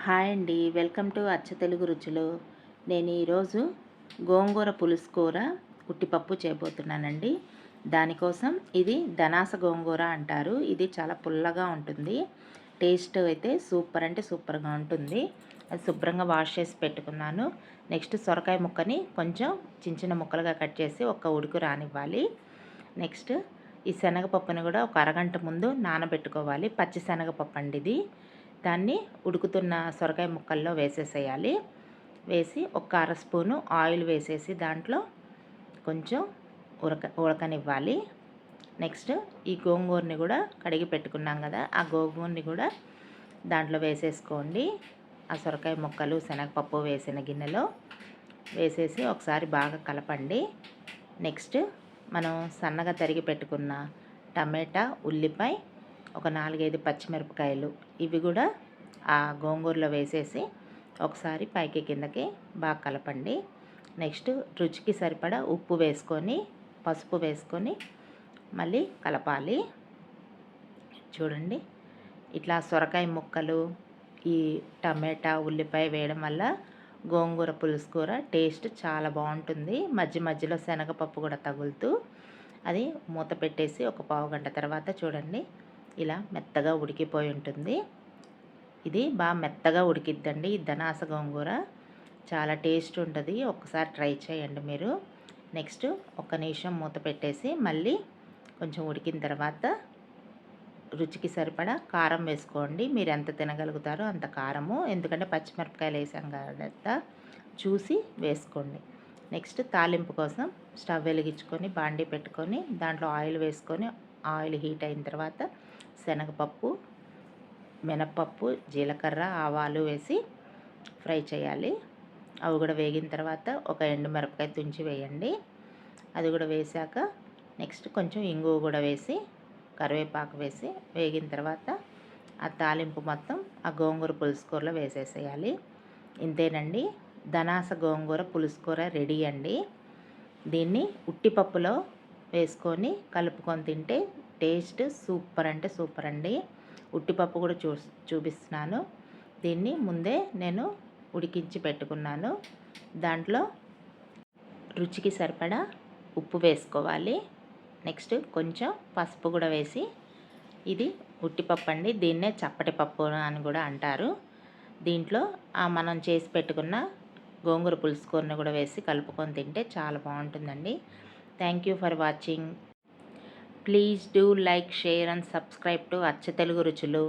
Hi అండి, welcome to అచ్చ తెలుగు రుచులు. నేను ఈరోజు గోంగూర పులుసు కూర ఉట్టిపప్పు చేయబోతున్నానండి. దానికోసం ఇది ధనాస గోంగూర అంటారు. ఇది చాలా పుల్లగా ఉంటుంది. టేస్ట్ అయితే సూపర్ అంటే సూపర్గా ఉంటుంది. అది శుభ్రంగా వాష్ చేసి పెట్టుకున్నాను. నెక్స్ట్ సొరకాయ ముక్కని కొంచెం చిన్న చిన్న ముక్కలుగా కట్ చేసి ఒక ఉడుకు రానివ్వాలి. నెక్స్ట్ ఈ శనగపప్పుని కూడా ఒక అరగంట ముందు నానబెట్టుకోవాలి. పచ్చి శనగపప్పు అండి ఇది. దాన్ని ఉడుకుతున్న సొరకాయ ముక్కల్లో వేసేసేయాలి. వేసి ఒక అర స్పూను ఆయిల్ వేసేసి దాంట్లో కొంచెం ఉడకనివ్వాలి. నెక్స్ట్ ఈ గోంగూరని కూడా కడిగి పెట్టుకున్నాం కదా, ఆ గోంగూరని కూడా దాంట్లో వేసేసుకోండి. ఆ సొరకాయ ముక్కలు శనగపప్పు వేసిన గిన్నెలో వేసేసి ఒకసారి బాగా కలపండి. నెక్స్ట్ మనం సన్నగా తరిగి పెట్టుకున్న టమాటా, ఉల్లిపాయ, ఒక 4-5 పచ్చిమిరపకాయలు ఇవి కూడా ఆ గోంగూరలో వేసేసి ఒకసారి పైకి కిందకి బాగా కలపండి. నెక్స్ట్ రుచికి సరిపడా ఉప్పు వేసుకొని పసుపు వేసుకొని మళ్ళీ కలపాలి. చూడండి, ఇట్లా సొరకాయ ముక్కలు ఈ టమాటా ఉల్లిపాయ వేయడం వల్ల గోంగూర పులుసు కూర టేస్ట్ చాలా బాగుంటుంది. మధ్య మధ్యలో శనగపప్పు కూడా తగులుతూ అది మూత పెట్టేసి ఒక పావుగంట తర్వాత చూడండి ఇలా మెత్తగా ఉడికిపోయి ఉంటుంది. ఇది బాగా మెత్తగా ఉడికిద్దండి. ఈ ధనాస గోంగూర చాలా టేస్ట్ ఉంటుంది. ఒకసారి ట్రై చేయండి మీరు. నెక్స్ట్ ఒక నిమిషం మూత పెట్టేసి మళ్ళీ కొంచెం ఉడికిన తర్వాత రుచికి సరిపడా కారం వేసుకోండి. మీరు ఎంత తినగలుగుతారో అంత కారము, ఎందుకంటే పచ్చిమిరపకాయలు వేసాం కదా, చూసి వేసుకోండి. నెక్స్ట్ తాలింపు కోసం స్టవ్ వెలిగించుకొని బాండీ పెట్టుకొని దాంట్లో ఆయిల్ వేసుకొని ఆయిల్ హీట్ అయిన తర్వాత శనగపప్పు, మినప్పప్పు, జీలకర్ర, ఆవాలు వేసి ఫ్రై చేయాలి. అవి కూడా వేగిన తర్వాత ఒక ఎండుమిరపకాయ తుంచి వేయండి. అది కూడా వేసాక నెక్స్ట్ కొంచెం ఇంగువ కూడా వేసి కరివేపాకు వేసి వేగిన తర్వాత ఆ తాలింపు మొత్తం ఆ గోంగూర పులుసు కూరలో వేసేసేయాలి. ఇంతేనండి, ధనాస గోంగూర పులుసు కూర రెడీ అండి. దీన్ని ఉట్టిపప్పులో వేసుకొని కలుపుకొని తింటే టేస్ట్ సూపర్ అంటే సూపర్ అండి. ఉట్టిపప్పు కూడా చూపిస్తున్నాను. దీన్ని ముందే నేను ఉడికించి పెట్టుకున్నాను. దాంట్లో రుచికి సరిపడా ఉప్పు వేసుకోవాలి. నెక్స్ట్ కొంచెం పసుపు కూడా వేసి, ఇది ఉట్టిపప్పు అండి, దీన్నే చప్పటి పప్పు అని కూడా అంటారు. దీంట్లో మనం చేసి పెట్టుకున్న గోంగూర పులుసు కూరని కూడా వేసి కలుపుకొని తింటే చాలా బాగుంటుందండి. Thank you for watching. Please do like, share and subscribe to అచ్చ తెలుగు రుచులు.